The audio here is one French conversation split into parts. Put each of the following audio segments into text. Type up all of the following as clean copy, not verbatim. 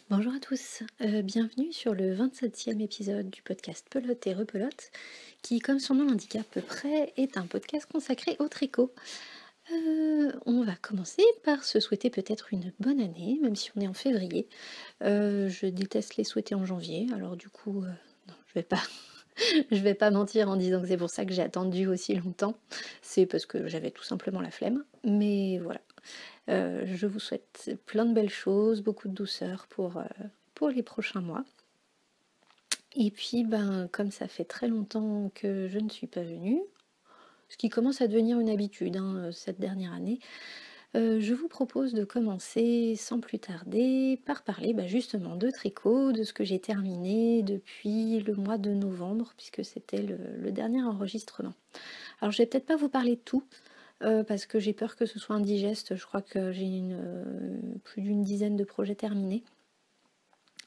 Bonjour à tous, bienvenue sur le 27e épisode du podcast Pelote et Repelote, qui, comme son nom l'indique à peu près, est un podcast consacré au tricot. On va commencer par se souhaiter peut-être une bonne année, même si on est en février. Je déteste les souhaiter en janvier, alors du coup, non, je vais pas, je vais pas mentir en disant que c'est pour ça que j'ai attendu aussi longtemps. C'est parce que j'avais tout simplement la flemme, mais voilà. Je vous souhaite plein de belles choses, beaucoup de douceur pour les prochains mois. Et puis, comme ça fait très longtemps que je ne suis pas venue, ce qui commence à devenir une habitude cette dernière année, je vous propose de commencer sans plus tarder par parler justement de tricot, de ce que j'ai terminé depuis le mois de novembre, puisque c'était le dernier enregistrement. Alors je vais peut-être pas vous parler de tout, parce que j'ai peur que ce soit indigeste. Je crois que j'ai plus d'une dizaine de projets terminés.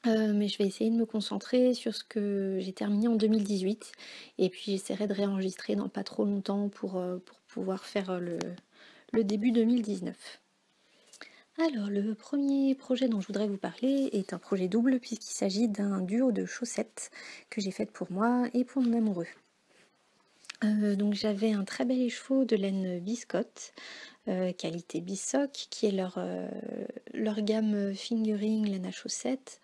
Mais je vais essayer de me concentrer sur ce que j'ai terminé en 2018 et puis j'essaierai de réenregistrer dans pas trop longtemps pour pouvoir faire le début 2019. Alors le premier projet dont je voudrais vous parler est un projet double puisqu'il s'agit d'un duo de chaussettes que j'ai faites pour moi et pour mon amoureux. Donc j'avais un très bel écheveau de laine biscotte, qualité Bissock, qui est leur gamme fingering laine à chaussettes,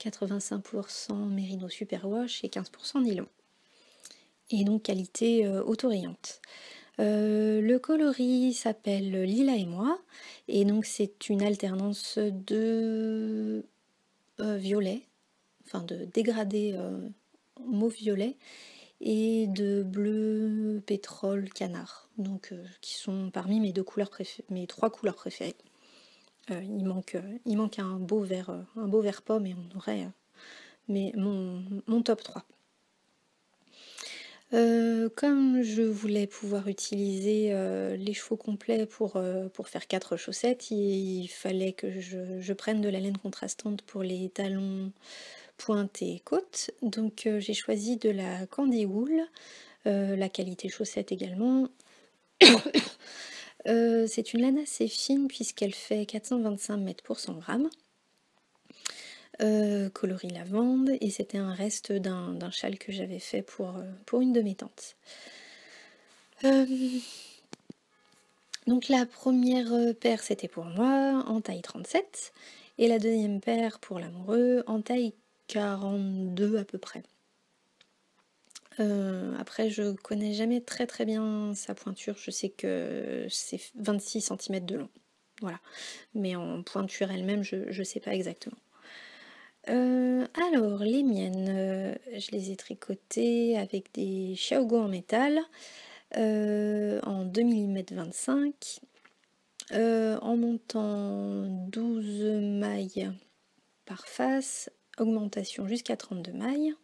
85% mérino superwash et 15% nylon. Et donc qualité autorayante. Le coloris s'appelle Lila et moi, et donc c'est une alternance de violet, enfin de dégradé mauve-violet, et de bleu pétrole canard, donc qui sont parmi mes trois couleurs préférées. Il manque un beau vert pomme et on aurait mon top 3. Comme je voulais pouvoir utiliser les chevaux complets pour faire 4 chaussettes, il fallait que je prenne de la laine contrastante pour les talons, pointe et côte. Donc j'ai choisi de la Candy Wool, la qualité chaussette également. C'est une laine assez fine puisqu'elle fait 425 mètres pour 100 grammes. Coloris lavande, et c'était un reste d'un châle que j'avais fait pour une de mes tantes. Donc la première paire c'était pour moi en taille 37 et la deuxième paire pour l'amoureux en taille 42 à peu près. Après je connais jamais très très bien sa pointure, je sais que c'est 26 cm de long, voilà, mais en pointure elle-même je sais pas exactement. Alors les miennes, je les ai tricotées avec des Xiaogo en métal, en 2 mm 25, en montant 12 mailles par face, augmentation jusqu'à 32 mailles.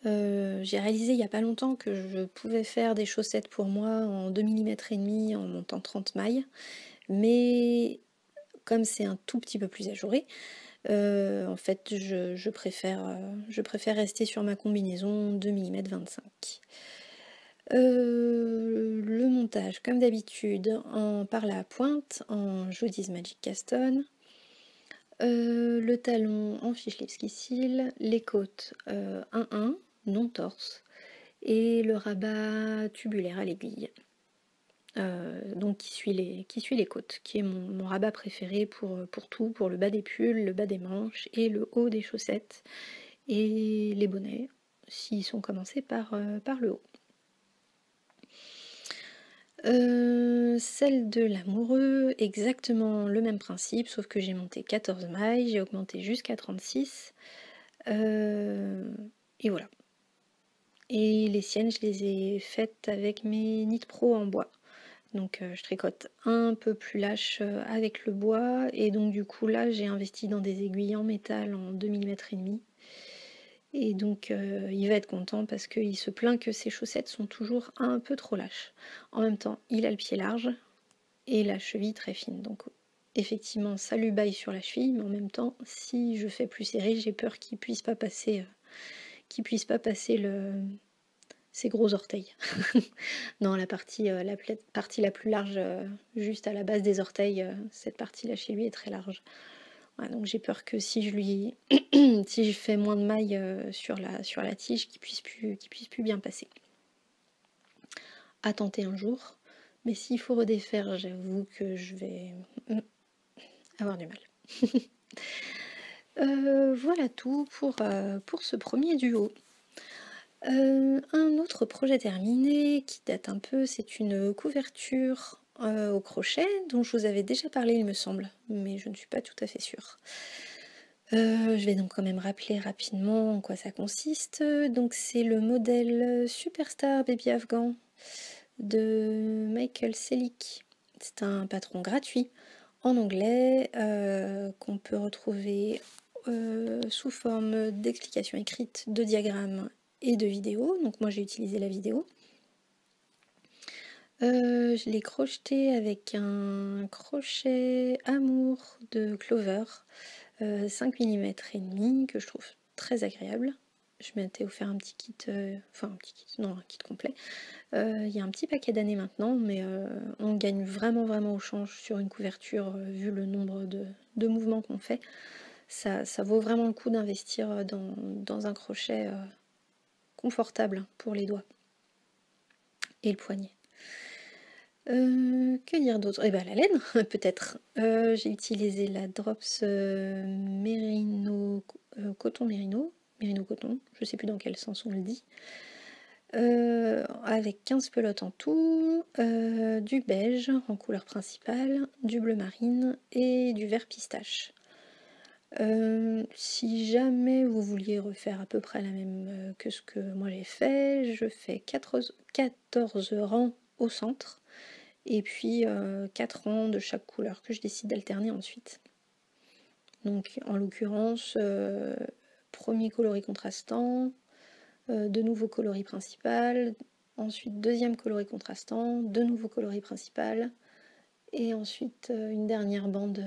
J'ai réalisé il n'y a pas longtemps que je pouvais faire des chaussettes pour moi en 2 mm et demi en montant 30 mailles, mais comme c'est un tout petit peu plus ajouré, en fait je préfère rester sur ma combinaison 2 mm 25. Le montage, comme d'habitude, par la pointe en Jody's Magic Caston. Le talon en fiche Lipski Seal, les côtes 1-1, non torse, et le rabat tubulaire à l'aiguille. Donc qui suit les côtes, qui est mon rabat préféré pour tout, pour le bas des pulls, le bas des manches et le haut des chaussettes et les bonnets, s'ils sont commencés par le haut. Celle de l'amoureux, exactement le même principe, sauf que j'ai monté 14 mailles, j'ai augmenté jusqu'à 36. Et voilà. Et les siennes, je les ai faites avec mes Knit Pro en bois. Donc je tricote un peu plus lâche avec le bois, et donc du coup là j'ai investi dans des aiguilles en métal en 2 mm et demi. Et donc il va être content parce qu'il se plaint que ses chaussettes sont toujours un peu trop lâches. En même temps, il a le pied large et la cheville très fine. Donc effectivement, ça lui baille sur la cheville, mais en même temps, si je fais plus serré, j'ai peur qu'il puisse pas passer, ses gros orteils. Non, la partie la plus large, juste à la base des orteils, cette partie-là chez lui est très large. Voilà, donc j'ai peur que si je fais moins de mailles sur la tige, qu'il puisse plus bien passer. À tenter un jour, mais s'il faut redéfaire, j'avoue que je vais avoir du mal. Voilà tout pour ce premier duo. Un autre projet terminé qui date un peu, c'est une couverture au crochet dont je vous avais déjà parlé il me semble, mais je ne suis pas tout à fait sûre. Je vais donc quand même rappeler rapidement en quoi ça consiste. Donc c'est le modèle Superstar Baby Afghan de Michael Selick. C'est un patron gratuit en anglais qu'on peut retrouver sous forme d'explications écrites, de diagrammes et de vidéos. Donc moi j'ai utilisé la vidéo. Je l'ai crocheté avec un crochet Amour de Clover 5 mm et demi que je trouve très agréable. Je m'étais offert un petit kit, un kit complet. Il y a un petit paquet d'années maintenant, mais on gagne vraiment au change sur une couverture vu le nombre de mouvements qu'on fait. Ça vaut vraiment le coup d'investir dans un crochet confortable pour les doigts et le poignet. Que dire d'autre? Eh ben la laine, peut-être. J'ai utilisé la Drops Merino, coton Merino coton, je sais plus dans quel sens on le dit. Avec 15 pelotes en tout, du beige en couleur principale, du bleu marine et du vert pistache. Si jamais vous vouliez refaire à peu près la même que ce que moi j'ai fait, je fais 14 rangs au centre et puis 4 rangs de chaque couleur que je décide d'alterner ensuite. Donc en l'occurrence, premier coloris contrastant, de nouveau coloris principal, ensuite deuxième coloris contrastant, de nouveau coloris principal, et ensuite une dernière bande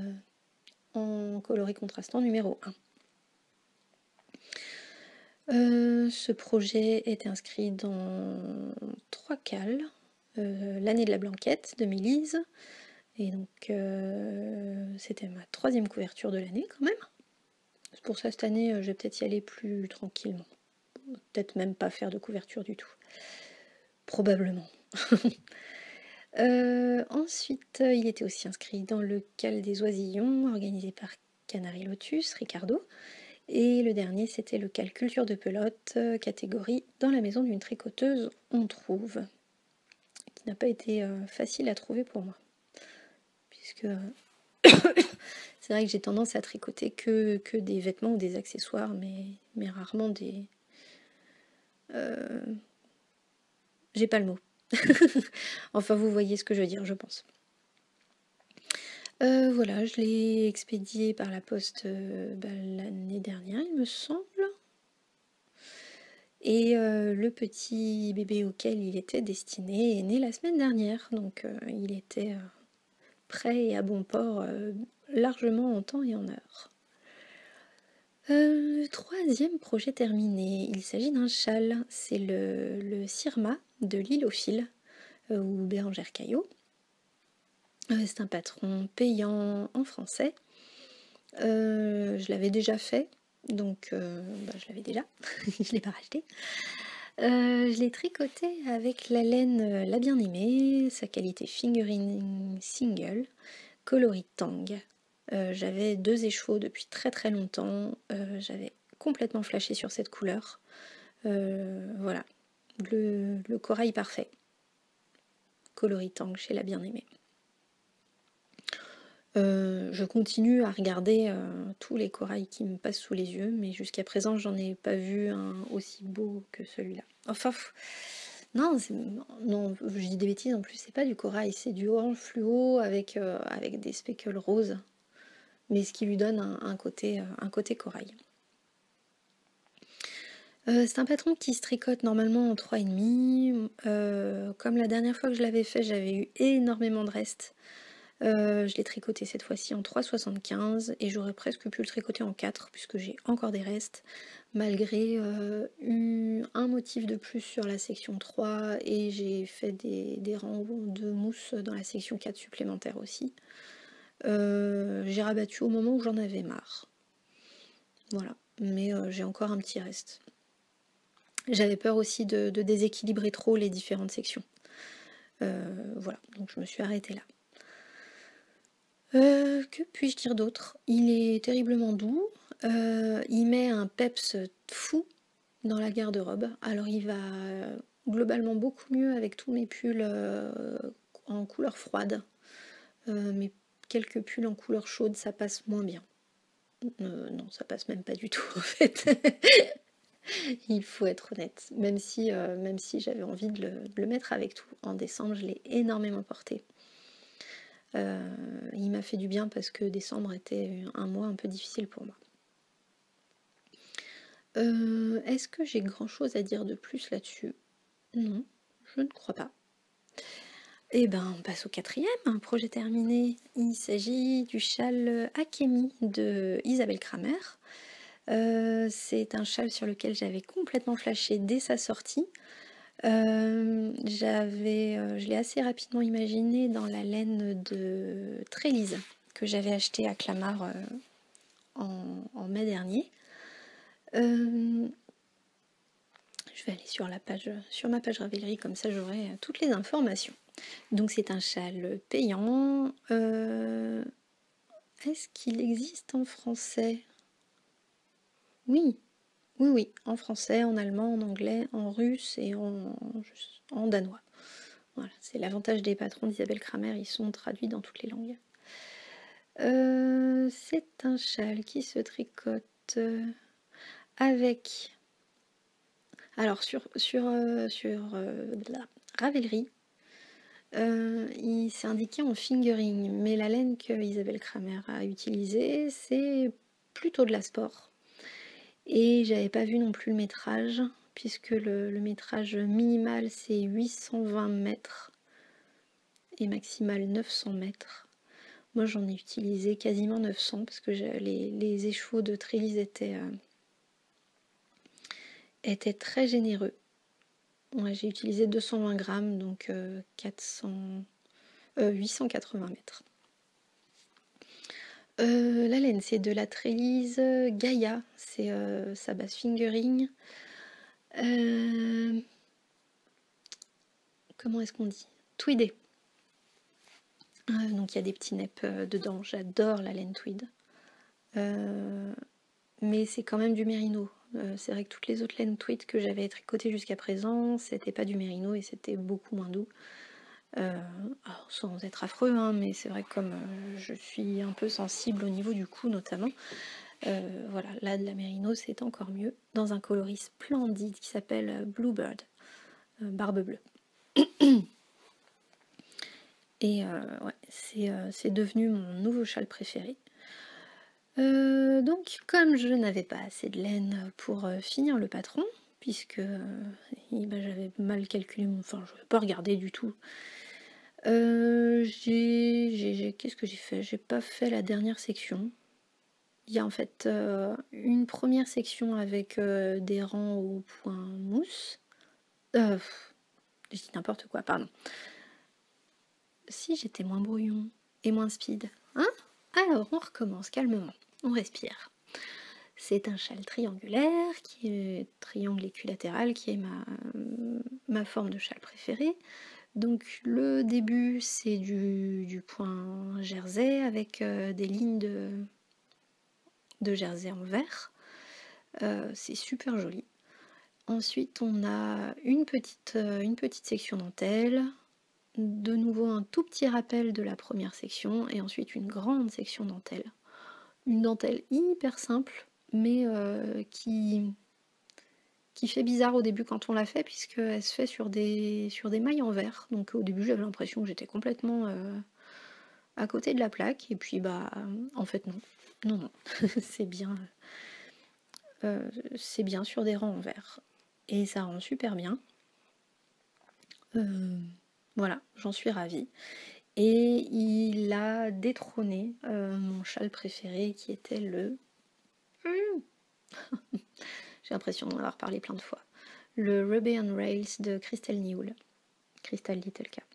en coloris contrastant numéro 1. Ce projet est inscrit dans 3 cales, l'année de la blanquette de Mélise, et donc c'était ma 3e couverture de l'année quand même. Pour ça cette année je vais peut-être y aller plus tranquillement, peut-être même pas faire de couverture du tout, probablement. Ensuite, il était aussi inscrit dans le Cal des Oisillons, organisé par Canary Lotus, Ricardo. Et le dernier, c'était le Cal Culture de Pelote, catégorie dans la maison d'une tricoteuse, on trouve. Qui n'a pas été facile à trouver pour moi. Puisque c'est vrai que j'ai tendance à tricoter que des vêtements ou des accessoires, mais rarement des... J'ai pas le mot. Enfin, vous voyez ce que je veux dire, je pense. Voilà, je l'ai expédié par la poste l'année dernière, il me semble. Et le petit bébé auquel il était destiné est né la semaine dernière, donc il était prêt et à bon port largement en temps et en heure. 3e projet terminé, il s'agit d'un châle, c'est le Sirma de L'Île aux Fils, ou Bérangère Caillot. C'est un patron payant en français. Je l'avais déjà fait, donc je l'avais déjà, je l'ai pas racheté. Je l'ai tricoté avec la laine La Bien-Aimée, sa qualité fingering single, coloris tang. J'avais 2 écheveaux depuis très longtemps, j'avais complètement flashé sur cette couleur. Voilà, le corail parfait. Coloris tang chez La Bien-Aimée. Je continue à regarder tous les corails qui me passent sous les yeux, mais jusqu'à présent j'en ai pas vu un aussi beau que celui-là. Enfin, non, je dis des bêtises, en plus c'est pas du corail, c'est du orange fluo avec des speckles roses, mais ce qui lui donne un côté corail. C'est un patron qui se tricote normalement en 3,5. Comme la dernière fois que je l'avais fait, j'avais eu énormément de restes. Je l'ai tricoté cette fois-ci en 3,75 et j'aurais presque pu le tricoter en 4 puisque j'ai encore des restes malgré un motif de plus sur la section 3 et j'ai fait des rangs de mousse dans la section 4 supplémentaire aussi. J'ai rabattu au moment où j'en avais marre. Voilà, mais j'ai encore un petit reste. J'avais peur aussi de déséquilibrer trop les différentes sections. Voilà, donc je me suis arrêtée là. Que puis-je dire d'autre? Il est terriblement doux, il met un peps fou dans la garde-robe. Alors il va globalement beaucoup mieux avec tous mes pulls en couleur froide. Mais quelques pulls en couleur chaude, ça passe moins bien. Non, ça passe même pas du tout en fait. Il faut être honnête. Même si j'avais envie de le mettre avec tout. En décembre, je l'ai énormément porté. Il m'a fait du bien parce que décembre était un mois un peu difficile pour moi. Est-ce que j'ai grand chose à dire de plus là-dessus? Non, je ne crois pas. Et ben on passe au 4e, projet terminé. Il s'agit du châle Akemi de Isabelle Kramer. C'est un châle sur lequel j'avais complètement flashé dès sa sortie. Je l'ai assez rapidement imaginé dans la laine de Trélise que j'avais acheté à Clamart en mai dernier. Je vais aller sur ma page Ravelry, comme ça j'aurai toutes les informations. Donc c'est un châle payant. Est-ce qu'il existe en français? Oui, en français, en allemand, en anglais, en russe et en danois. Voilà, c'est l'avantage des patrons d'Isabelle Kramer, ils sont traduits dans toutes les langues. C'est un châle qui se tricote avec... Alors sur la Ravelry, il s'est indiqué en fingering, mais la laine que Isabelle Kramer a utilisée, c'est plutôt de la sport. Et j'avais pas vu non plus le métrage, puisque le métrage minimal c'est 820 mètres et maximal 900 mètres. Moi j'en ai utilisé quasiment 900 parce que les échevaux de Trélise étaient très généreux. Ouais, j'ai utilisé 220 grammes, donc 880 mètres. La laine, c'est de la Trélise Gaia, c'est sa base fingering. Comment est-ce qu'on dit? Tweedé. Donc il y a des petits neps dedans, j'adore la laine tweed. Mais c'est quand même du mérino. C'est vrai que toutes les autres laines tweed que j'avais tricotées jusqu'à présent, c'était pas du mérino et c'était beaucoup moins doux. Alors, sans être affreux, hein, mais c'est vrai que comme je suis un peu sensible au niveau du cou notamment, voilà, là de la mérino c'est encore mieux, dans un coloris splendide qui s'appelle Bluebird, barbe bleue. Et ouais, c'est devenu mon nouveau châle préféré. Donc comme je n'avais pas assez de laine pour finir le patron, puisque j'avais mal calculé, enfin je n'avais pas regardé du tout. Qu'est-ce que j'ai fait? J'ai pas fait la dernière section. Il y a en fait une première section avec des rangs au point mousse. Je dis n'importe quoi, pardon. Si j'étais moins brouillon et moins speed, hein? Alors on recommence calmement, on respire. C'est un châle triangulaire, qui est triangle équilatéral, qui est ma forme de châle préférée. Donc le début c'est du point jersey avec des lignes de jersey en vert. C'est super joli. Ensuite on a une petite section dentelle, de nouveau un tout petit rappel de la première section et ensuite une grande section dentelle. Une dentelle hyper simple mais qui fait bizarre au début quand on l'a fait puisqu'elle se fait sur des mailles en verre. Donc au début j'avais l'impression que j'étais complètement à côté de la plaque et puis bah en fait non c'est bien sur des rangs en verre et ça rend super bien. Voilà, j'en suis ravie. Et il a détrôné mon châle préféré qui était le... J'ai l'impression d'en avoir parlé plein de fois. Le Ruby on Rails de Crystal Newell. Crystal Little Cap.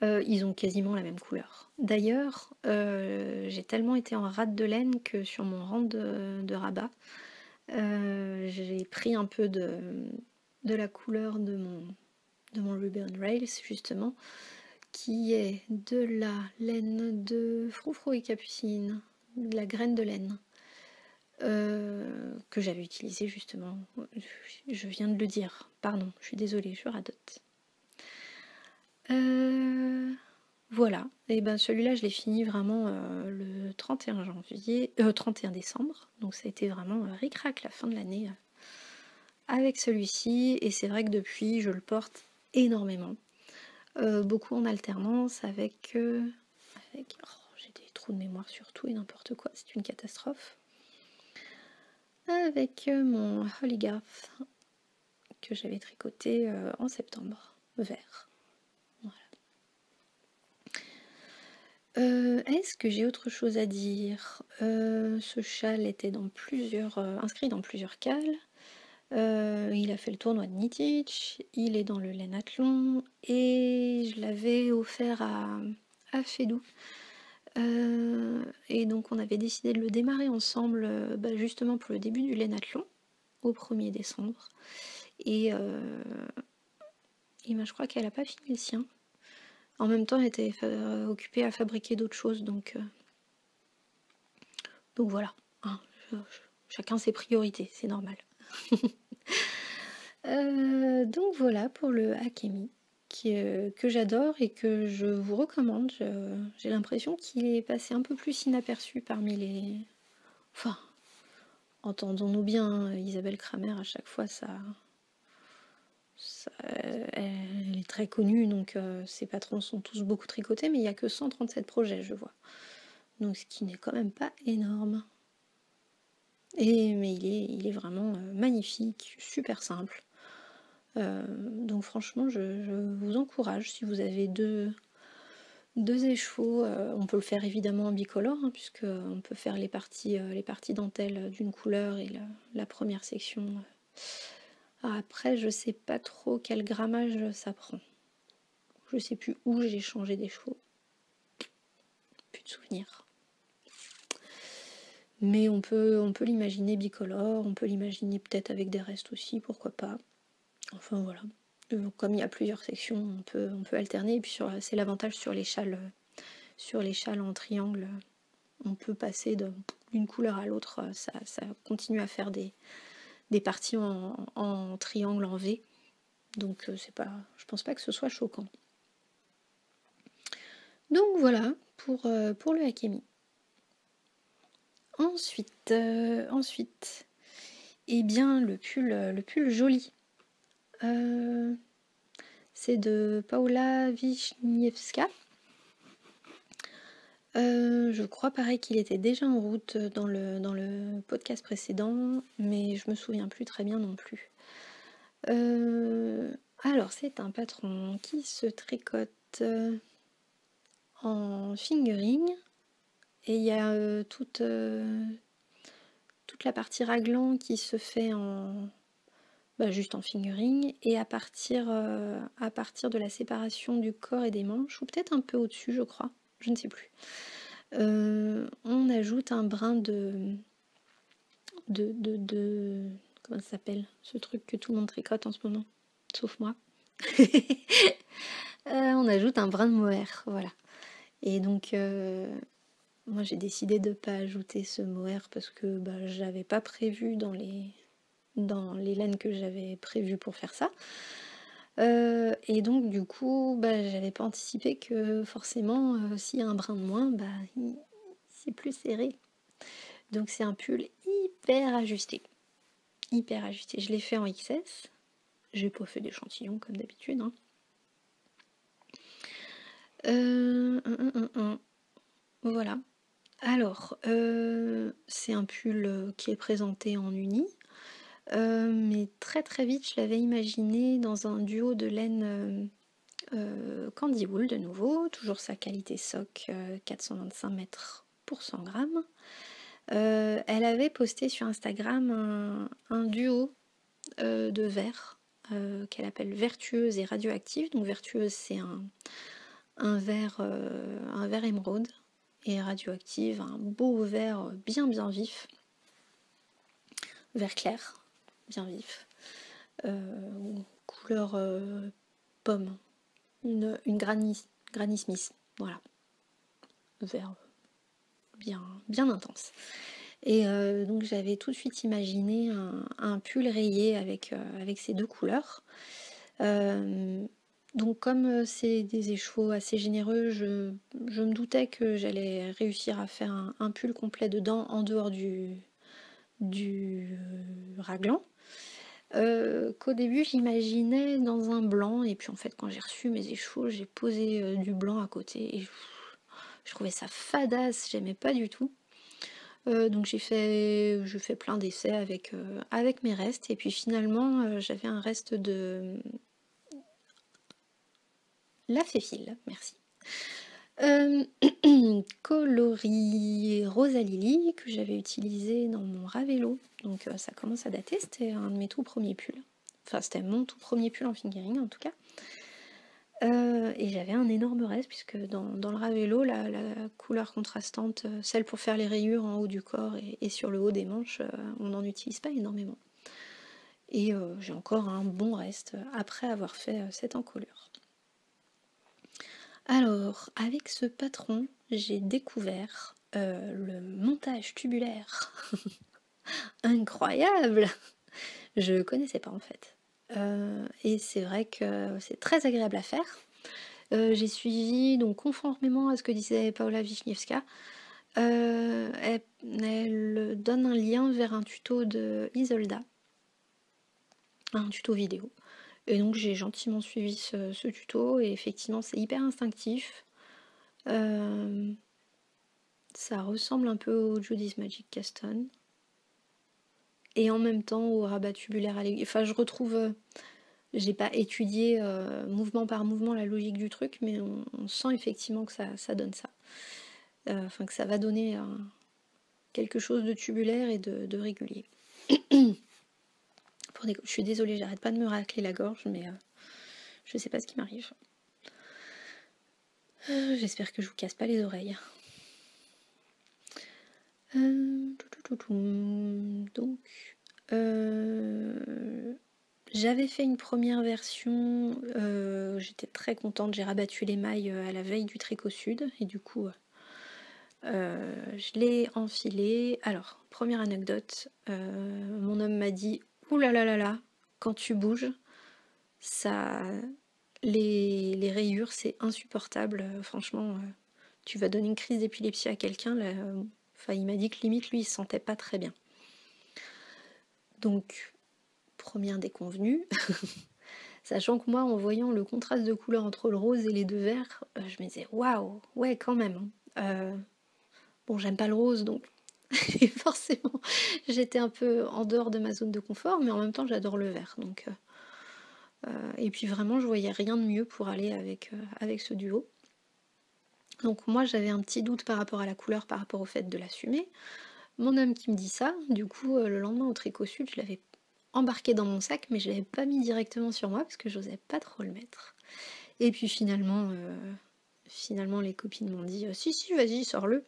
Ils ont quasiment la même couleur. D'ailleurs, j'ai tellement été en rate de laine que sur mon rang de rabat, j'ai pris un peu de la couleur de mon Ruby on Rails justement, qui est de la laine de Froufrou et Capucine, de la graine de laine, que j'avais utilisée justement. Je viens de le dire, pardon, je suis désolée, je radote. Voilà, et ben celui-là je l'ai fini vraiment le 31 janvier, 31 décembre, donc ça a été vraiment ric-rac la fin de l'année avec celui-ci, et c'est vrai que depuis je le porte énormément, beaucoup en alternance avec j'ai des trous de mémoire sur tout et n'importe quoi, c'est une catastrophe, avec mon Holygarth que j'avais tricoté en septembre, vert. Est-ce que j'ai autre chose à dire? Ce châle était inscrit dans plusieurs cales. Il a fait le tournoi de Knitich, il est dans le Lainathlon et je l'avais offert à Fedou. Et donc on avait décidé de le démarrer ensemble justement pour le début du Lainathlon, au 1er décembre. Et je crois qu'elle n'a pas fini le sien. En même temps, elle était occupée à fabriquer d'autres choses, donc voilà, hein, chacun ses priorités, c'est normal. Donc voilà pour le Hakemi, que j'adore et que je vous recommande. J'ai l'impression qu'il est passé un peu plus inaperçu parmi les... Enfin, entendons-nous bien, hein, Isabelle Kramer, à chaque fois, elle est très connue, donc ses patrons sont tous beaucoup tricotés, mais il n'y a que 137 projets, je vois. Donc ce qui n'est quand même pas énorme. Mais il est vraiment magnifique, super simple. Donc franchement, je vous encourage, si vous avez deux écheveaux, on peut le faire évidemment en bicolore, hein, puisque on peut faire les parties dentelles d'une couleur et la première section. Après, je sais pas trop quel grammage ça prend. Je sais plus où j'ai changé d'écheveau. Plus de souvenirs. Mais on peut l'imaginer bicolore, on peut l'imaginer peut-être avec des restes aussi, pourquoi pas. Enfin voilà. Comme il y a plusieurs sections, on peut alterner. Et puis c'est l'avantage sur les châles en triangle. On peut passer d'une couleur à l'autre. Ça continue à faire des parties en triangle en V. Donc je pense pas que ce soit choquant. Donc voilà pour le Hakemi. Ensuite, eh bien le pull joli. C'est de Paula Wiśniewska. Je crois pareil qu'il était déjà en route dans le podcast précédent, mais je me souviens plus très bien non plus. Alors c'est un patron qui se tricote en fingering, et il y a toute la partie raglan qui se fait juste en fingering, et à partir de la séparation du corps et des manches, ou peut-être un peu au-dessus je crois, je ne sais plus. On ajoute un brin de comment ça s'appelle, ce truc que tout le monde tricote en ce moment, sauf moi. On ajoute un brin de mohair, voilà. Et donc moi j'ai décidé de ne pas ajouter ce mohair parce que j'avais pas prévu dans les laines que j'avais prévues pour faire ça. Et donc du coup j'avais pas anticipé que forcément s'il y a un brin de moins, c'est plus serré. Donc c'est un pull hyper ajusté. Hyper ajusté. Je l'ai fait en XS. J'ai pas fait d'échantillon comme d'habitude. Hein. Voilà. Alors, c'est un pull qui est présenté en uni. Mais très très vite, je l'avais imaginé dans un duo de laine Candy Wool de nouveau. Toujours sa qualité soc, 425 mètres pour 100 grammes. Elle avait posté sur Instagram un duo de verre qu'elle appelle Vertueuse et Radioactive. Donc Vertueuse, c'est un vert émeraude et radioactive, un beau vert bien vif, vert clair, bien vif, couleur pomme, une Granny Smith, voilà, vert bien intense. Et donc j'avais tout de suite imaginé un pull rayé avec ces deux couleurs. Donc comme c'est des écheveaux assez généreux, je me doutais que j'allais réussir à faire un pull complet dedans en dehors du raglan. Qu'au début j'imaginais dans un blanc, et puis en fait quand j'ai reçu mes écheveaux, j'ai posé du blanc à côté et je trouvais ça fadasse, j'aimais pas du tout. Donc je fais plein d'essais avec mes restes, et puis finalement j'avais un reste de la Féfile, merci. Coloris Rosalili que j'avais utilisé dans mon Ravello, donc ça commence à dater, c'était un de mes tout premiers pulls. Enfin c'était mon tout premier pull en fingering en tout cas. Et j'avais un énorme reste puisque dans le Ravello, la couleur contrastante, celle pour faire les rayures en haut du corps et sur le haut des manches, on n'en utilise pas énormément. Et j'ai encore un bon reste après avoir fait cette encolure. Alors, avec ce patron, j'ai découvert le montage tubulaire. Incroyable! Je connaissais pas en fait. Et c'est vrai que c'est très agréable à faire. J'ai suivi, donc conformément à ce que disait Paula Wiśniewska, elle donne un lien vers un tuto de Isolda, un tuto vidéo. Et donc j'ai gentiment suivi ce tuto, et effectivement c'est hyper instinctif. Ça ressemble un peu au Judy's Magic Caston. Et en même temps au rabat tubulaire à l'aiguille. Enfin je retrouve... j'ai pas étudié mouvement par mouvement la logique du truc, mais on sent effectivement que ça donne ça. Enfin que ça va donner quelque chose de tubulaire et de régulier. Je suis désolée, j'arrête pas de me racler la gorge, mais je sais pas ce qui m'arrive. J'espère que je vous casse pas les oreilles. Donc, j'avais fait une première version, j'étais très contente, j'ai rabattu les mailles à la veille du Tricot Sud, et du coup je l'ai enfilé. Alors, première anecdote, mon homme m'a dit « Ouh là là là là, quand tu bouges, ça, les rayures, c'est insupportable, franchement, tu vas donner une crise d'épilepsie à quelqu'un. » Enfin, il m'a dit que limite, lui, il se sentait pas très bien. Donc, première déconvenue. Sachant que moi, en voyant le contraste de couleur entre le rose et les deux verts, je me disais « Waouh, ouais, quand même. » Bon, j'aime pas le rose, donc forcément, j'étais un peu en dehors de ma zone de confort, mais en même temps, j'adore le vert. Donc, et puis vraiment, je voyais rien de mieux pour aller avec ce duo. Donc moi, j'avais un petit doute par rapport à la couleur, par rapport au fait de l'assumer. Mon homme qui me dit ça, du coup, le lendemain au Tricot Sud, je l'avais embarqué dans mon sac, mais je l'avais pas mis directement sur moi parce que j'osais pas trop le mettre. Et puis finalement, les copines m'ont dit si, vas-y, sors-le.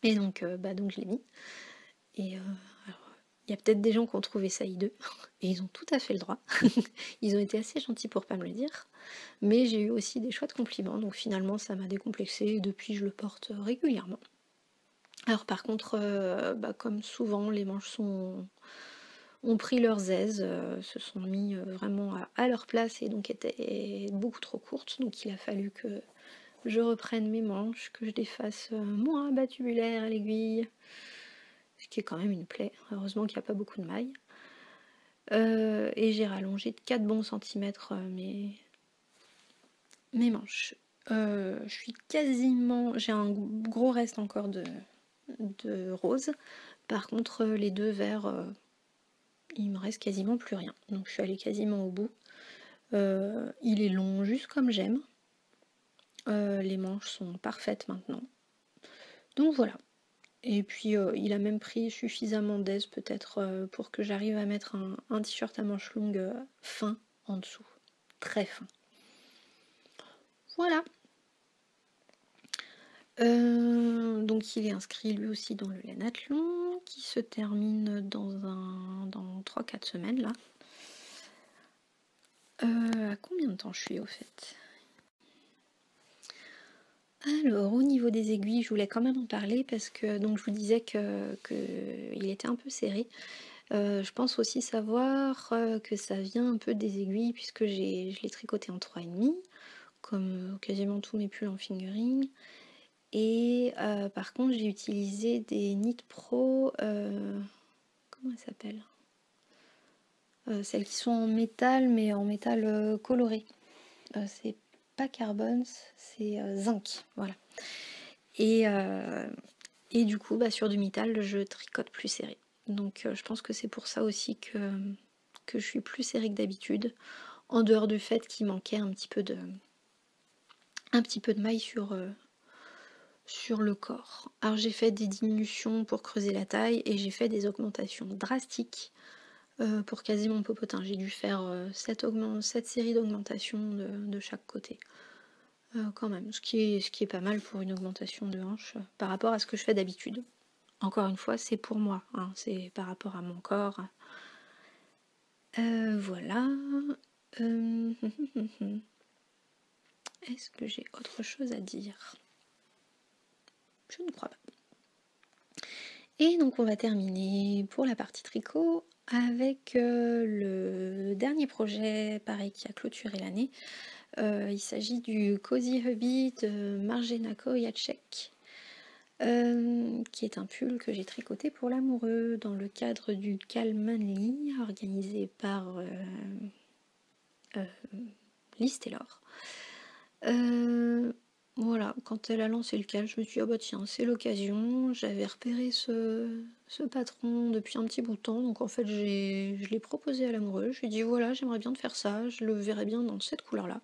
Et donc, donc je l'ai mis. Et alors, il y a peut-être des gens qui ont trouvé ça hideux, et ils ont tout à fait le droit. Ils ont été assez gentils pour pas me le dire. Mais j'ai eu aussi des chouettes compliments, donc finalement ça m'a décomplexée, et depuis je le porte régulièrement. Alors par contre, comme souvent, les manches ont pris leurs aises, se sont mis vraiment à leur place, et donc étaient beaucoup trop courtes. Donc il a fallu que je reprenne mes manches, que je défasse mon rabat tubulaire à l'aiguille, ce qui est quand même une plaie. Heureusement qu'il n'y a pas beaucoup de mailles. Et j'ai rallongé de 4 bons centimètres mes manches. Je suis quasiment... J'ai un gros reste encore de rose. Par contre, les deux verts, il me reste quasiment plus rien. Donc je suis allée quasiment au bout. Il est long juste comme j'aime. Les manches sont parfaites maintenant. Donc voilà. Et puis il a même pris suffisamment d'aise peut-être pour que j'arrive à mettre un t-shirt à manches longues fin en dessous. Très fin. Voilà. Donc il est inscrit lui aussi dans le Lainathlon qui se termine dans 3-4 semaines là. À combien de temps je suis au fait? Alors au niveau des aiguilles, je voulais quand même en parler parce que donc je vous disais que il était un peu serré. Je pense aussi savoir que ça vient un peu des aiguilles puisque je l'ai tricoté en 3,5 comme quasiment tous mes pulls en fingering. Et par contre j'ai utilisé des Knit Pro, comment elles s'appellent? Celles qui sont en métal mais en métal coloré. C'est pas carbone, c'est zinc, voilà. Et du coup sur du métal je tricote plus serré. Donc je pense que c'est pour ça aussi que je suis plus serrée que d'habitude, en dehors du fait qu'il manquait un petit peu de maille sur le corps. Alors j'ai fait des diminutions pour creuser la taille et j'ai fait des augmentations drastiques pour caser mon popotin. J'ai dû faire 7 séries d'augmentations de chaque côté. Quand même, ce qui est pas mal pour une augmentation de hanche par rapport à ce que je fais d'habitude. Encore une fois, c'est pour moi, hein, c'est par rapport à mon corps. Voilà. Est-ce que j'ai autre chose à dire? Je ne crois pas. Et donc on va terminer pour la partie tricot avec le dernier projet, pareil, qui a clôturé l'année. Il s'agit du Cozy Hubby de Marjena Jacek, qui est un pull que j'ai tricoté pour l'amoureux dans le cadre du Calmanly organisé par Liz Taylor. Voilà, quand elle a lancé le cal, je me suis dit, ah bah tiens, c'est l'occasion. J'avais repéré ce patron depuis un petit bout de temps, donc en fait je l'ai proposé à l'amoureux. Je lui ai dit, voilà, j'aimerais bien te faire ça, je le verrais bien dans cette couleur-là.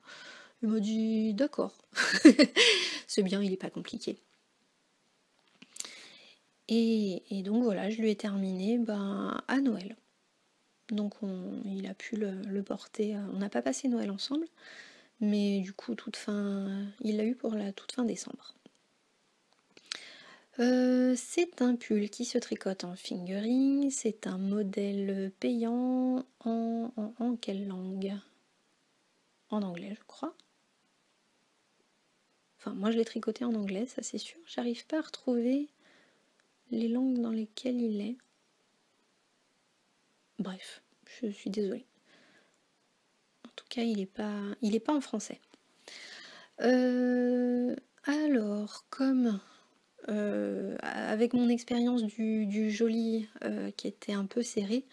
Il m'a dit, d'accord. C'est bien, il est pas compliqué. Et donc voilà, je lui ai terminé à Noël. Donc il a pu le porter. On n'a pas passé Noël ensemble, mais du coup, il l'a eu pour la toute fin décembre. C'est un pull qui se tricote en fingering, c'est un modèle payant en quelle langue? En anglais, je crois. Enfin, moi je l'ai tricoté en anglais, ça c'est sûr. J'arrive pas à retrouver les langues dans lesquelles il est. Bref, je suis désolée. En tout cas, il est pas en français. Alors, comme avec mon expérience du joli qui était un peu serré,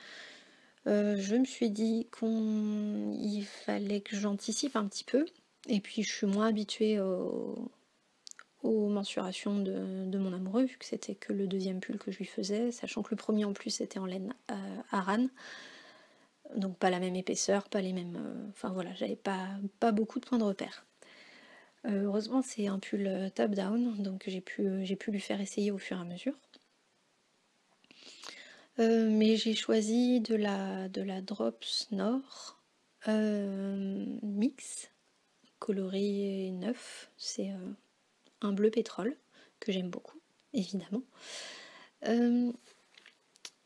je me suis dit qu'il fallait que j'anticipe un petit peu. Et puis je suis moins habituée aux mensurations de mon amoureux, vu que c'était que le deuxième pull que je lui faisais, sachant que le premier en plus était en laine Aran. Donc pas la même épaisseur, pas les mêmes... Enfin voilà, j'avais pas beaucoup de points de repère. Heureusement c'est un pull top-down, donc j'ai pu lui faire essayer au fur et à mesure. Mais j'ai choisi de la Drops Nord mix, coloré neuf. C'est un bleu pétrole que j'aime beaucoup, évidemment.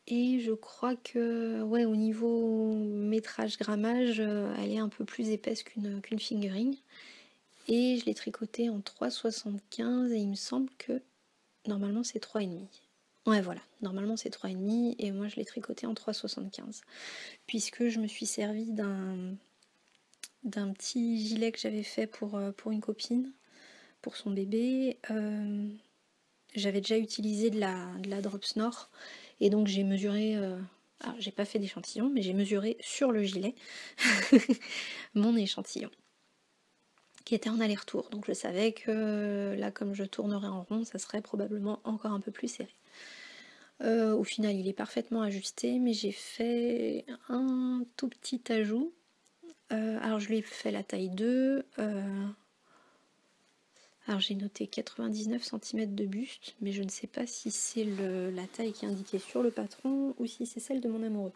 Et je crois que au niveau métrage grammage, elle est un peu plus épaisse qu'une fingering. Et je l'ai tricotée en 3,75 et il me semble que normalement c'est 3,5. Ouais voilà, normalement c'est 3,5 et moi je l'ai tricoté en 3,75. Puisque je me suis servi d'un petit gilet que j'avais fait pour une copine, pour son bébé. J'avais déjà utilisé de la Drops Nord et donc j'ai mesuré, alors j'ai pas fait d'échantillon, mais j'ai mesuré sur le gilet mon échantillon qui était en aller-retour. Donc je savais que là, comme je tournerais en rond, ça serait probablement encore un peu plus serré. Au final, il est parfaitement ajusté, mais j'ai fait un tout petit ajout. Alors je lui ai fait la taille 2. Alors j'ai noté 99 cm de buste, mais je ne sais pas si c'est la taille qui est indiquée sur le patron ou si c'est celle de mon amoureux.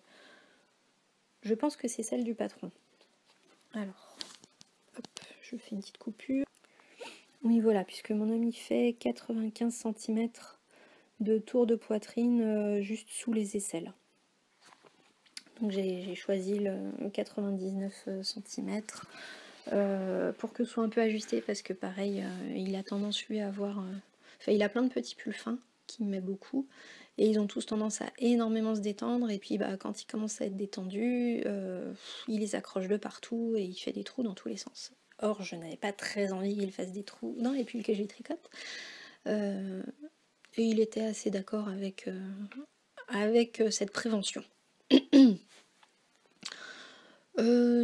Je pense que c'est celle du patron. Alors, hop, je fais une petite coupure. Oui, voilà, puisque mon ami fait 95 cm de tour de poitrine juste sous les aisselles. Donc j'ai choisi le 99 cm pour que ce soit un peu ajusté, parce que pareil, il a tendance lui à avoir... Enfin, il a plein de petits pulls fins qui me met beaucoup, et ils ont tous tendance à énormément se détendre, et puis quand il commence à être détendu, il les accroche de partout et il fait des trous dans tous les sens. Or, je n'avais pas très envie qu'il fasse des trous dans les pulls que j'ai tricote. Et il était assez d'accord avec cette prévention.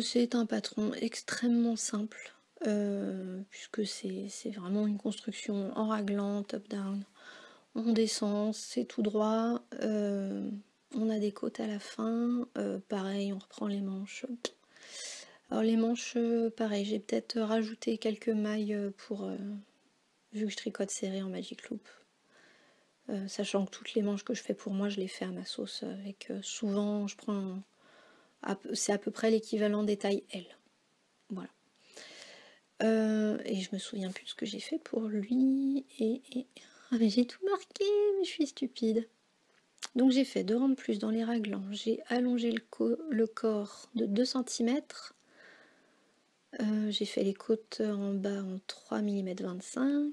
C'est un patron extrêmement simple, puisque c'est vraiment une construction en raglan, top-down. On descend, c'est tout droit. On a des côtes à la fin. Pareil, on reprend les manches. Alors les manches, pareil, j'ai peut-être rajouté quelques mailles vu que je tricote serré en Magic Loop. Sachant que toutes les manches que je fais pour moi, je les fais à ma sauce. Avec souvent, je prends... C'est à peu près l'équivalent des tailles L. Voilà. Et je me souviens plus de ce que j'ai fait pour lui. Ah, mais j'ai tout marqué, mais je suis stupide. Donc j'ai fait 2 rangs de plus dans les raglans. J'ai allongé le corps de 2 cm. J'ai fait les côtes en bas en 3 mm 25.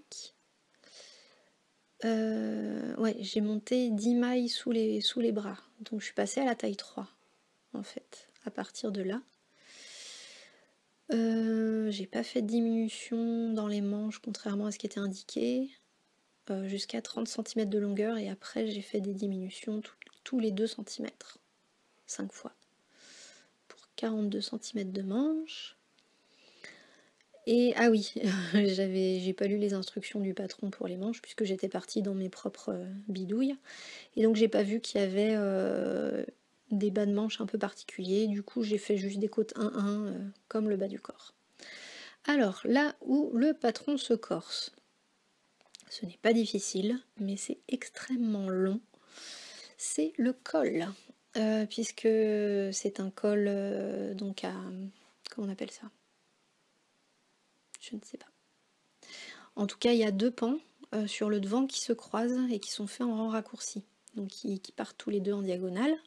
Ouais, j'ai monté 10 mailles sous les bras. Donc je suis passée à la taille 3, en fait, à partir de là. J'ai pas fait de diminution dans les manches, contrairement à ce qui était indiqué, jusqu'à 30 cm de longueur, et après j'ai fait des diminutions tous les 2 cm, 5 fois, pour 42 cm de manche. Et ah oui, j'ai pas lu les instructions du patron pour les manches, puisque j'étais partie dans mes propres bidouilles, et donc j'ai pas vu qu'il y avait des bas de manches un peu particuliers. Du coup j'ai fait juste des côtes 1-1 comme le bas du corps. Alors là où le patron se corse, ce n'est pas difficile, mais c'est extrêmement long, c'est le col, puisque c'est un col donc à... comment on appelle ça? Je ne sais pas. En tout cas, il y a 2 pans sur le devant qui se croisent et qui sont faits en rang raccourci, donc qui partent tous les 2 en diagonale.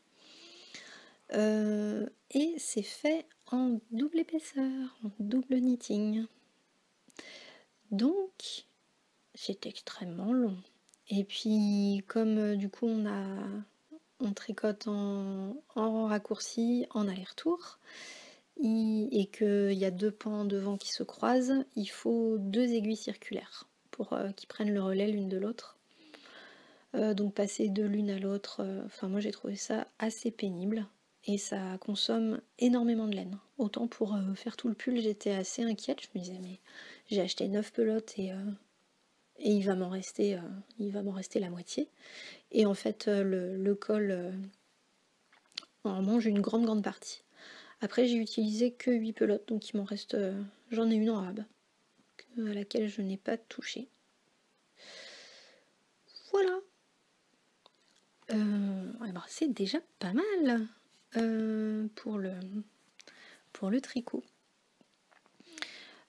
Et c'est fait en double épaisseur, en double knitting. Donc, c'est extrêmement long. Et puis, comme du coup on tricote en rang raccourci, en aller-retour, et qu'il y a 2 pans devant qui se croisent, il faut 2 aiguilles circulaires pour qu'ils prennent le relais l'une de l'autre. Donc passer de l'une à l'autre, enfin moi j'ai trouvé ça assez pénible, et ça consomme énormément de laine. Autant pour faire tout le pull, j'étais assez inquiète, je me disais mais j'ai acheté 9 pelotes et il va m'en rester la moitié. Et en fait le col en mange une grande partie. Après j'ai utilisé que 8 pelotes, donc il m'en reste, j'en ai une en rab à laquelle je n'ai pas touché. Voilà. C'est déjà pas mal pour le tricot.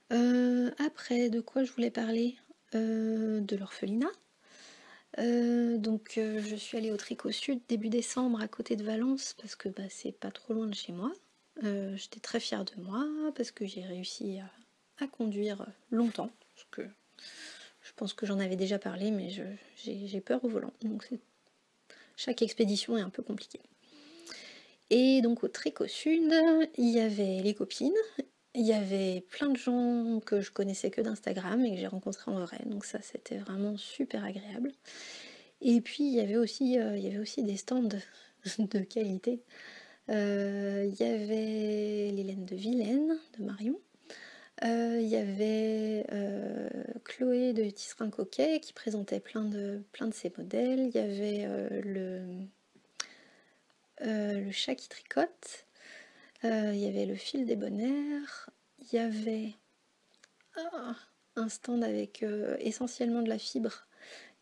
Après, de quoi je voulais parler? De l'orphelinat. Donc je suis allée au Tricot Sud début décembre à côté de Valence, parce que c'est pas trop loin de chez moi. J'étais très fière de moi parce que j'ai réussi à conduire longtemps, parce que je pense que j'en avais déjà parlé, mais j'ai peur au volant, donc chaque expédition est un peu compliquée. Et donc au Tricot Sud, il y avait les copines, il y avait plein de gens que je connaissais que d'Instagram et que j'ai rencontrés en vrai, donc ça c'était vraiment super agréable. Et puis il y avait aussi des stands de qualité. Il y avait l'Hélène de Vilaine, de Marion. Il y avait Chloé de Tisserin Coquet qui présentait plein de ses modèles. Il y avait le chat qui tricote. Il y avait le fil des bonheurs. Il y avait un stand avec essentiellement de la fibre.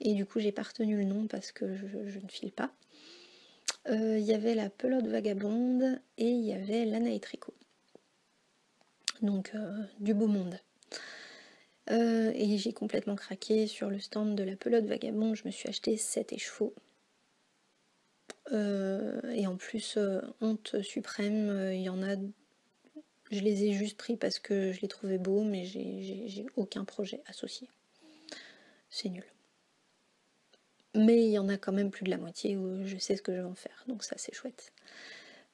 Et du coup, j'ai pas retenu le nom parce que je ne file pas. Il y avait la pelote vagabonde et il y avait l'Anna et Tricot. Donc, du beau monde. Et j'ai complètement craqué sur le stand de la pelote vagabonde. Je me suis acheté 7 écheveaux. Et en plus, honte suprême, il y en a... Je les ai juste pris parce que je les trouvais beaux, mais j'ai aucun projet associé. C'est nul. Mais il y en a quand même plus de la moitié où je sais ce que je vais en faire, donc ça c'est chouette.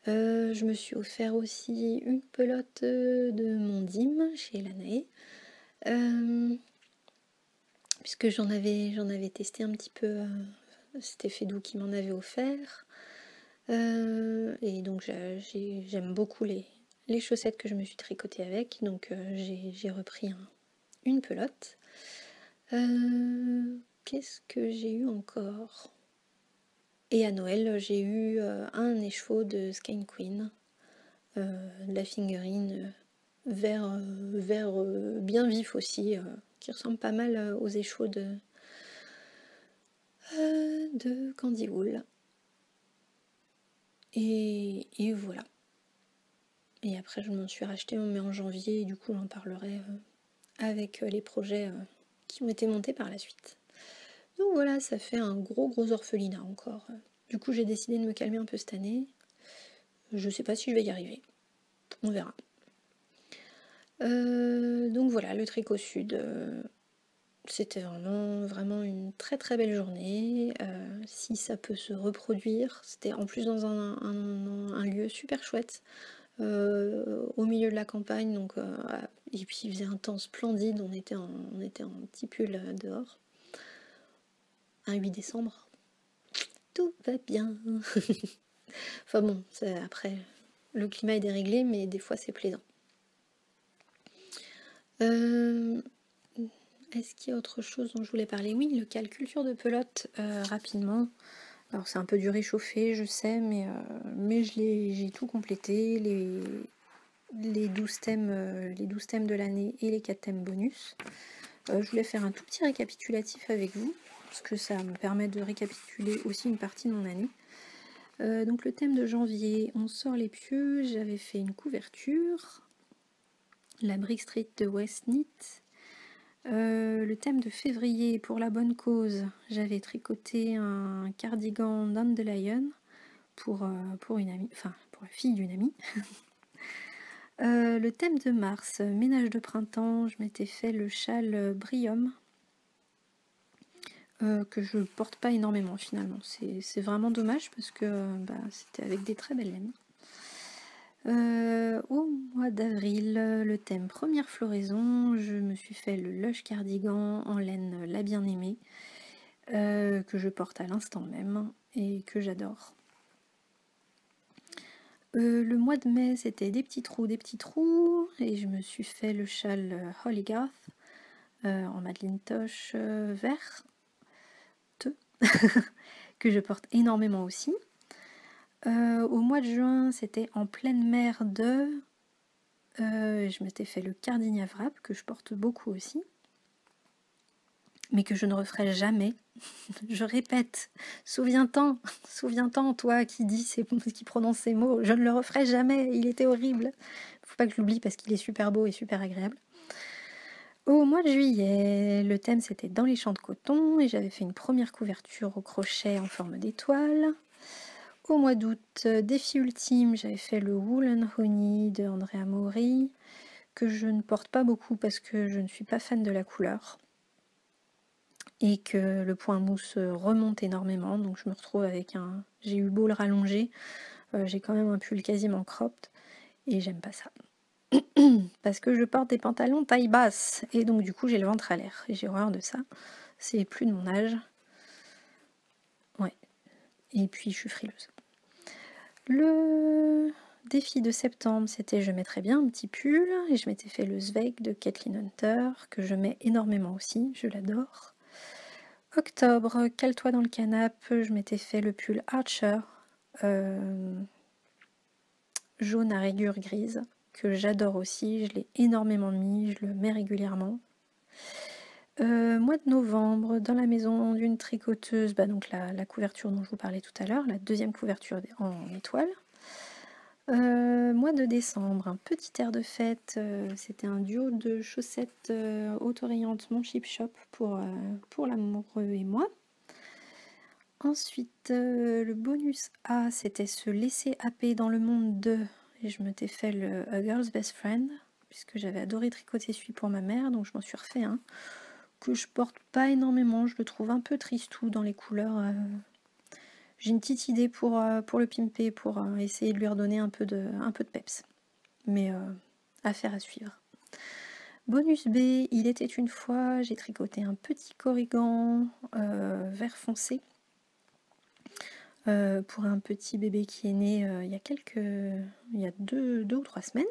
Je me suis offert aussi une pelote de Mondim chez Lanae. Puisque j'en avais testé un petit peu, c'était Fedou qui m'en avait offert. Et donc j'aime beaucoup les chaussettes que je me suis tricotées avec, donc j'ai repris une pelote. Qu'est-ce que j'ai eu encore? Et à Noël, j'ai eu un écheveau de Sky Queen, de la figurine vert bien vif aussi, qui ressemble pas mal aux écheveaux de Candy Wool. Et voilà. Et après, je m'en suis racheté, mais en janvier, et du coup, j'en parlerai avec les projets qui ont été montés par la suite. Donc voilà, ça fait un gros orphelinat encore. Du coup, j'ai décidé de me calmer un peu cette année. Je sais pas si je vais y arriver. On verra. Donc voilà, le tricot sud. C'était vraiment une très belle journée. Si ça peut se reproduire, c'était en plus dans un lieu super chouette. Au milieu de la campagne, donc, et puis il faisait un temps splendide, on était en petit pull dehors. Un 8 décembre. Tout va bien. Enfin bon, après, le climat est déréglé, mais des fois c'est plaisant. Est-ce qu'il y a autre chose dont je voulais parler? Oui, le calculture de pelote, rapidement. Alors c'est un peu du réchauffé, je sais, mais j'ai tout complété. Les 12 thèmes de l'année et les 4 thèmes bonus. Je voulais faire un tout petit récapitulatif avec vous, parce que ça me permet de récapituler aussi une partie de mon année. Donc le thème de janvier, on sort les pieux, j'avais fait une couverture, la Brick Street de West Knit. Le thème de février, pour la bonne cause, j'avais tricoté un cardigan Dandelion pour une amie, enfin pour la fille d'une amie. Le thème de mars, ménage de printemps, je m'étais fait le châle Brium, que je porte pas énormément finalement. C'est vraiment dommage parce que c'était avec des très belles laines. Au mois d'avril, le thème première floraison, je me suis fait le Lush cardigan en laine La Bien-Aimée, que je porte à l'instant même et que j'adore. Le mois de mai, c'était des petits trous, et je me suis fait le châle Holygarth en Madeleine Toche vert, que je porte énormément aussi. Au mois de juin, c'était en pleine mer de... je m'étais fait le Cardinia Wrap, que je porte beaucoup aussi, mais que je ne referai jamais. Je répète, souviens-t'en, toi qui qui prononce ces mots, je ne le referai jamais, il était horrible. Faut pas que je l'oublie parce qu'il est super beau et super agréable. Au mois de juillet, le thème c'était dans les champs de coton et j'avais fait une première couverture au crochet en forme d'étoile. Au mois d'août, défi ultime, j'avais fait le Wool & Honey de Andrea Maury, que je ne porte pas beaucoup parce que je ne suis pas fan de la couleur et que le point mousse remonte énormément, donc je me retrouve avec j'ai eu beau le rallonger, j'ai quand même un pull quasiment cropped et j'aime pas ça. Parce que je porte des pantalons taille basse et donc du coup j'ai le ventre à l'air et j'ai horreur de ça. C'est plus de mon âge. Ouais. Et puis je suis frileuse. Le défi de septembre, c'était je mettrais bien un petit pull et je m'étais fait le Zweig de Kathleen Hunter que je mets énormément aussi, je l'adore. Octobre, cale-toi dans le canapé, je m'étais fait le pull Archer jaune à rayures grises que j'adore aussi, je l'ai énormément mis, je le mets régulièrement. Mois de novembre, dans la maison d'une tricoteuse, donc la couverture dont je vous parlais tout à l'heure, la deuxième couverture en étoile. Mois de décembre, un petit air de fête, c'était un duo de chaussettes autorayantes Mon Chip Shop pour l'amoureux et moi. Ensuite, le bonus A, c'était se laisser happer dans le monde de, et je m'étais fait le A Girl's Best Friend, puisque j'avais adoré tricoter celui pour ma mère, donc je m'en suis refait un, que je porte pas énormément, je le trouve un peu tristou dans les couleurs. J'ai une petite idée pour le pimper, pour essayer de lui redonner un peu de peps. Mais affaire à suivre. Bonus B, il était une fois, j'ai tricoté un petit corrigan vert foncé pour un petit bébé qui est né il y a deux ou 3 semaines.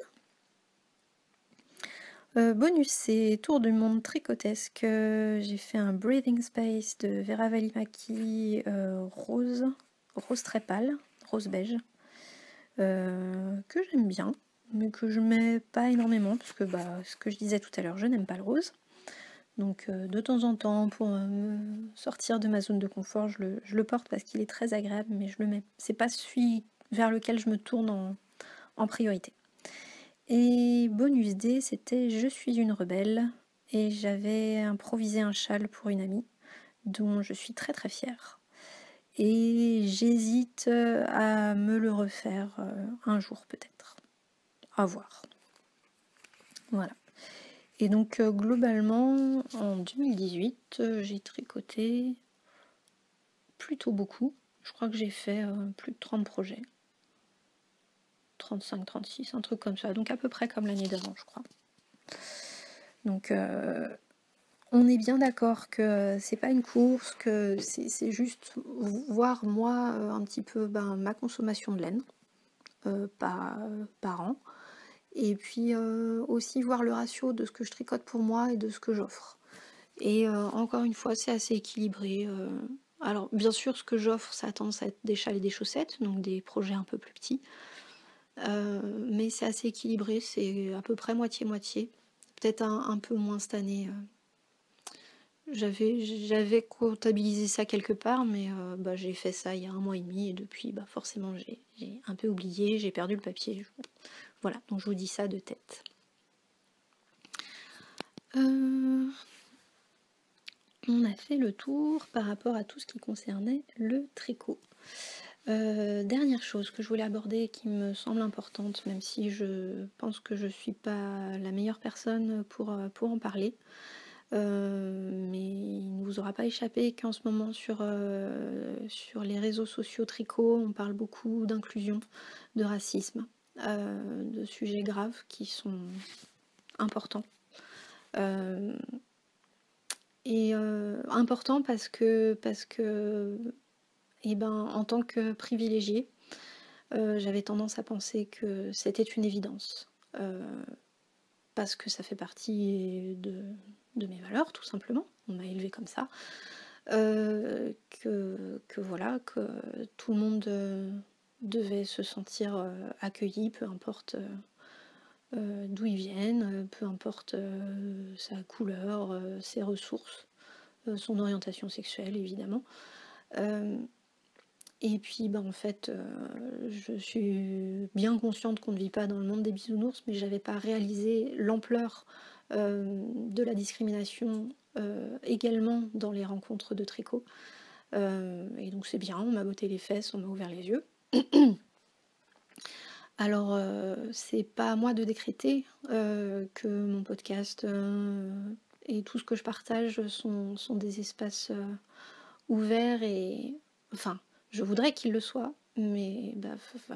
Bonus C, tour du monde tricotesque, j'ai fait un Breathing Space de Vera Valimaki rose très pâle, rose beige, que j'aime bien, mais que je mets pas énormément, parce que ce que je disais tout à l'heure, je n'aime pas le rose. Donc de temps en temps, pour sortir de ma zone de confort, je le porte parce qu'il est très agréable, mais je le mets. C'est pas celui vers lequel je me tourne en priorité. Et bonus D, c'était Je suis une rebelle, et j'avais improvisé un châle pour une amie, dont je suis très très fière. Et j'hésite à me le refaire un jour peut-être. À voir. Voilà. Et donc globalement, en 2018, j'ai tricoté plutôt beaucoup. Je crois que j'ai fait plus de 30 projets. 35, 36, un truc comme ça. Donc à peu près comme l'année d'avant, je crois. Donc on est bien d'accord que c'est pas une course, que c'est juste voir moi un petit peu ma consommation de laine par an. Et puis aussi voir le ratio de ce que je tricote pour moi et de ce que j'offre. Et encore une fois, c'est assez équilibré. Alors, bien sûr, ce que j'offre, ça a tendance à être des châles et des chaussettes, donc des projets un peu plus petits. Mais c'est assez équilibré, c'est à peu près moitié-moitié. Peut-être un peu moins cette année. J'avais comptabilisé ça quelque part, mais j'ai fait ça il y a 1 mois et demi, et depuis, forcément, j'ai un peu oublié, j'ai perdu le papier. Voilà, donc je vous dis ça de tête. On a fait le tour par rapport à tout ce qui concernait le tricot. Dernière chose que je voulais aborder qui me semble importante, même si je pense que je ne suis pas la meilleure personne pour en parler, mais il ne vous aura pas échappé qu'en ce moment sur les réseaux sociaux tricot, on parle beaucoup d'inclusion, de racisme, de sujets graves qui sont importants. Et important parce que en tant que privilégiée, j'avais tendance à penser que c'était une évidence. Parce que ça fait partie de mes valeurs, tout simplement. On m'a élevée comme ça. Que voilà, que tout le monde devait se sentir accueilli, peu importe d'où ils viennent, peu importe sa couleur, ses ressources, son orientation sexuelle, évidemment. Et puis en fait, je suis bien consciente qu'on ne vit pas dans le monde des bisounours, mais j'avais pas réalisé l'ampleur de la discrimination également dans les rencontres de tricot. Et donc c'est bien, on m'a botté les fesses, on m'a ouvert les yeux. Alors c'est pas à moi de décréter que mon podcast et tout ce que je partage sont des espaces ouverts et... Enfin, je voudrais qu'ils le soient, mais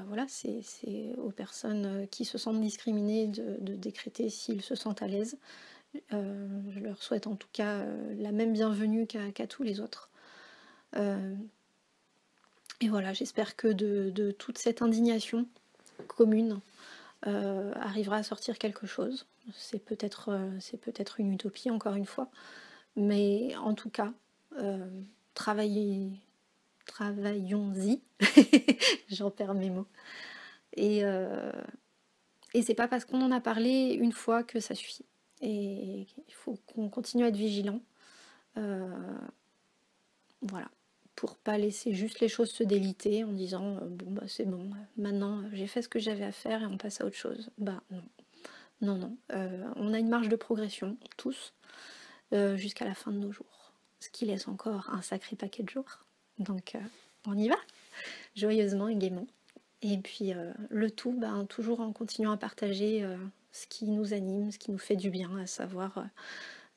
voilà, c'est aux personnes qui se sentent discriminées de décréter s'ils se sentent à l'aise. Je leur souhaite en tout cas la même bienvenue qu'à tous les autres. Et voilà, j'espère que de toute cette indignation commune arrivera à sortir quelque chose. C'est peut-être une utopie, encore une fois, mais en tout cas, travaillons-y. J'en perds mes mots. Et c'est pas parce qu'on en a parlé une fois que ça suffit. Et il faut qu'on continue à être vigilant. Voilà. pour pas laisser juste les choses se déliter en disant bon bah c'est bon, maintenant j'ai fait ce que j'avais à faire et on passe à autre chose. Bah non, non, non. On a une marge de progression, tous, jusqu'à la fin de nos jours. Ce qui laisse encore un sacré paquet de jours. Donc on y va, joyeusement et gaiement. Et puis le tout, toujours en continuant à partager ce qui nous anime, ce qui nous fait du bien, à savoir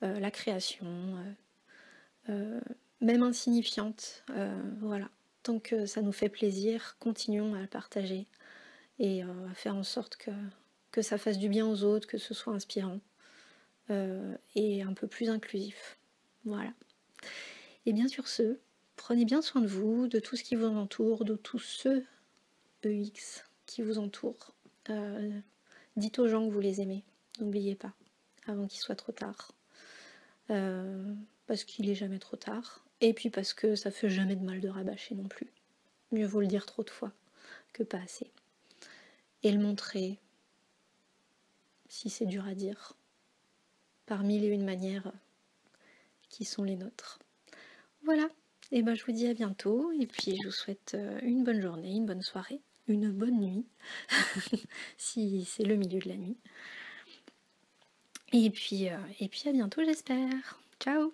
la création, même insignifiante, voilà. Tant que ça nous fait plaisir, continuons à le partager et à faire en sorte que ça fasse du bien aux autres, que ce soit inspirant et un peu plus inclusif. Voilà. Et bien sur ce, prenez bien soin de vous, de tout ce qui vous entoure, de tous ceux EX qui vous entourent. Dites aux gens que vous les aimez, n'oubliez pas, avant qu'il soit trop tard. Parce qu'il est jamais trop tard. Et puis parce que ça fait jamais de mal de rabâcher non plus. Mieux vaut le dire trop de fois que pas assez. Et le montrer, si c'est dur à dire, par mille et une manières qui sont les nôtres. Voilà, et je vous dis à bientôt, et puis je vous souhaite une bonne journée, une bonne soirée, une bonne nuit, si c'est le milieu de la nuit. Et puis à bientôt j'espère. Ciao!